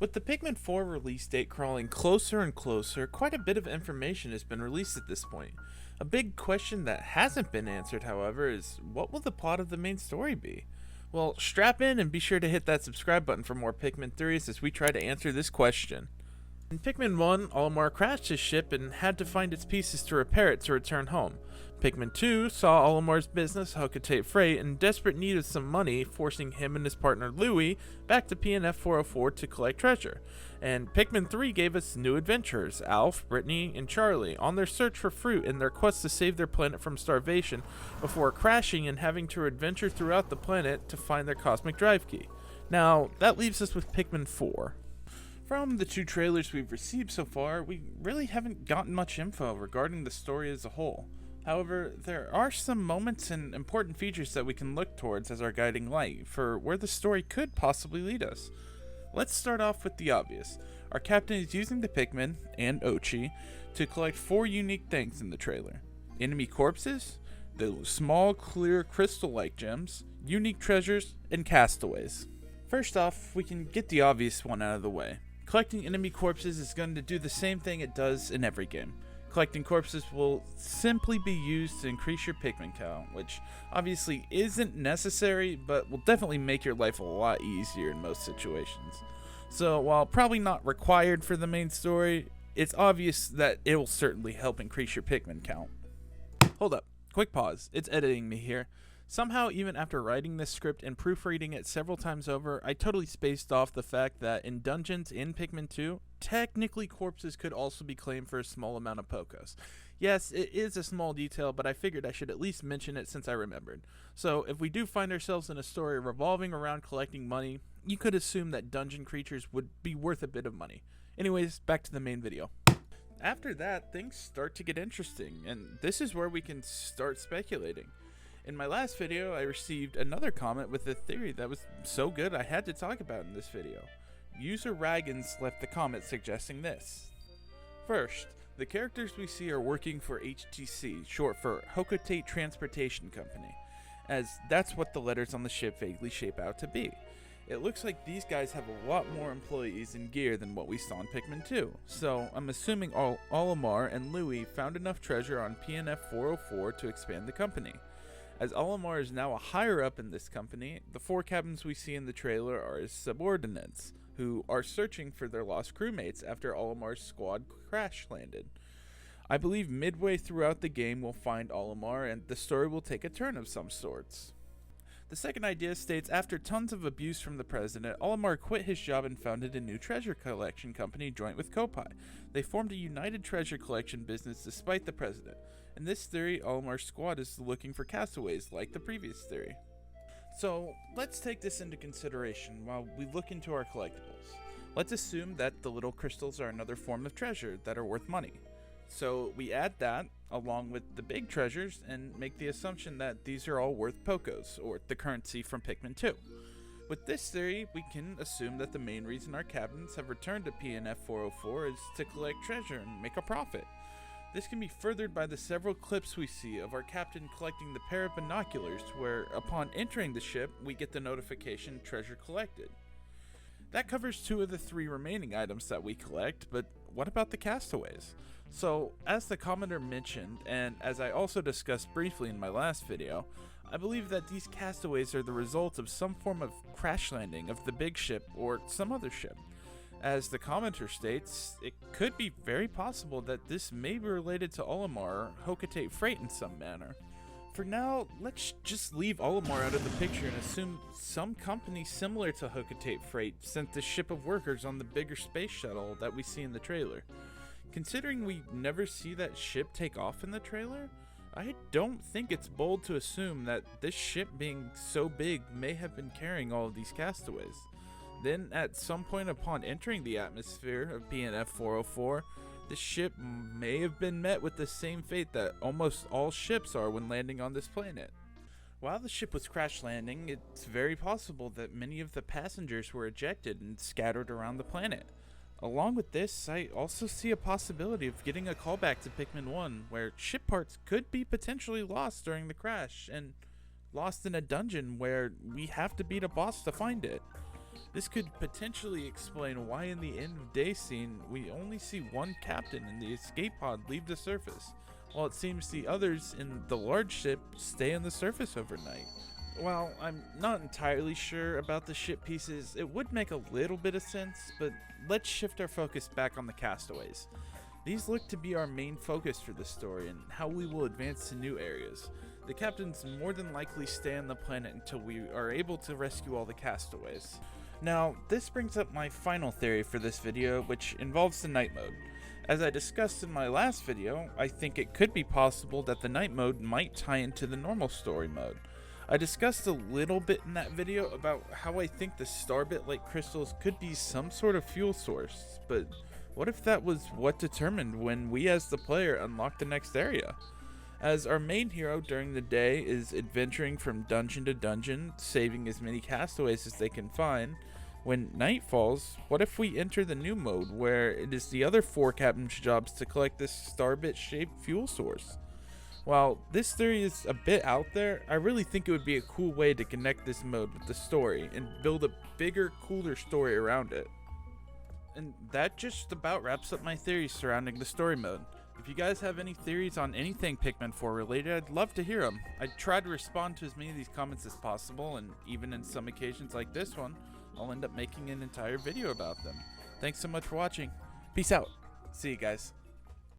With the Pikmin 4 release date crawling closer and closer, quite a bit of information has been released at this point. A big question that hasn't been answered, however, is what will the plot of the main story be? Well, strap in and be sure to hit that subscribe button for more Pikmin theories as we try to answer this question. In Pikmin 1, Olimar crashed his ship and had to find its pieces to repair it to return home. Pikmin 2 saw Olimar's business, Hocotate Freight, in desperate need of some money, forcing him and his partner Louie back to PNF 404 to collect treasure. And Pikmin 3 gave us new adventurers, Alf, Brittany, and Charlie, on their search for fruit in their quest to save their planet from starvation before crashing and having to adventure throughout the planet to find their cosmic drive key. Now, that leaves us with Pikmin 4. From the two trailers we've received so far, we really haven't gotten much info regarding the story as a whole. However, there are some moments and important features that we can look towards as our guiding light for where the story could possibly lead us. Let's start off with the obvious. Our captain is using the Pikmin, and Ochi, to collect 4 unique things in the trailer. Enemy corpses, the small, clear, crystal-like gems, unique treasures, and castaways. First off, we can get the obvious one out of the way. Collecting enemy corpses is going to do the same thing it does in every game. Collecting corpses will simply be used to increase your Pikmin count, which obviously isn't necessary, but will definitely make your life a lot easier in most situations. So while probably not required for the main story, it's obvious that it will certainly help increase your Pikmin count. Hold up, quick pause, it's editing me here. Somehow, even after writing this script and proofreading it several times over, I totally spaced off the fact that in dungeons in Pikmin 2, technically corpses could also be claimed for a small amount of Pokos. Yes, it is a small detail, but I figured I should at least mention it since I remembered. So if we do find ourselves in a story revolving around collecting money, you could assume that dungeon creatures would be worth a bit of money. Anyways, back to the main video. After that, things start to get interesting, and this is where we can start speculating. In my last video, I received another comment with a theory that was so good I had to talk about in this video. User Raggins left the comment suggesting this. First, the characters we see are working for HTC, short for Hocotate Transportation Company, as that's what the letters on the ship vaguely shape out to be. It looks like these guys have a lot more employees and gear than what we saw in Pikmin 2, so I'm assuming Olimar and Louie found enough treasure on PNF 404 to expand the company. As Olimar is now a higher up in this company, the 4 captains we see in the trailer are his subordinates, who are searching for their lost crewmates after Olimar's squad crash landed. I believe midway throughout the game we'll find Olimar and the story will take a turn of some sorts. The second idea states after tons of abuse from the president, Olimar quit his job and founded a new treasure collection company joint with Kopai. They formed a united treasure collection business despite the president. In this theory, Olimar's squad is looking for castaways, like the previous theory. So, let's take this into consideration while we look into our collectibles. Let's assume that the little crystals are another form of treasure that are worth money. So, we add that, along with the big treasures, and make the assumption that these are all worth Pokos, or the currency from Pikmin 2. With this theory, we can assume that the main reason our captains have returned to PNF 404 is to collect treasure and make a profit. This can be furthered by the several clips we see of our captain collecting the pair of binoculars where, upon entering the ship, we get the notification treasure collected. That covers 2 of the 3 remaining items that we collect, but what about the castaways? So, as the commenter mentioned, and as I also discussed briefly in my last video, I believe that these castaways are the result of some form of crash landing of the big ship or some other ship. As the commenter states, it could be very possible that this may be related to Olimar or Hocotate Freight in some manner. For now, let's just leave Olimar out of the picture and assume some company similar to Hocotate Freight sent the ship of workers on the bigger space shuttle that we see in the trailer. Considering we never see that ship take off in the trailer, I don't think it's bold to assume that this ship being so big may have been carrying all of these castaways. Then, at some point upon entering the atmosphere of PNF 404, the ship may have been met with the same fate that almost all ships are when landing on this planet. While the ship was crash landing, it's very possible that many of the passengers were ejected and scattered around the planet. Along with this, I also see a possibility of getting a callback to Pikmin 1, where ship parts could be potentially lost during the crash, and lost in a dungeon where we have to beat a boss to find it. This could potentially explain why in the end of day scene we only see one captain in the escape pod leave the surface, while it seems the others in the large ship stay on the surface overnight. While I'm not entirely sure about the ship pieces, it would make a little bit of sense, but let's shift our focus back on the castaways. These look to be our main focus for this story and how we will advance to new areas. The captains more than likely stay on the planet until we are able to rescue all the castaways. Now, this brings up my final theory for this video, which involves the night mode. As I discussed in my last video, I think it could be possible that the night mode might tie into the normal story mode. I discussed a little bit in that video about how I think the starbit-like crystals could be some sort of fuel source, but what if that was what determined when we as the player unlock the next area? As our main hero during the day is adventuring from dungeon to dungeon, saving as many castaways as they can find, when night falls, what if we enter the new mode where it is the other 4 captains' jobs to collect this starbit-shaped fuel source? While this theory is a bit out there, I really think it would be a cool way to connect this mode with the story and build a bigger, cooler story around it. And that just about wraps up my theories surrounding the story mode. If you guys have any theories on anything Pikmin 4 related, I'd love to hear them. I try to respond to as many of these comments as possible, and even in some occasions like this one, I'll end up making an entire video about them. Thanks so much for watching. Peace out. See you guys.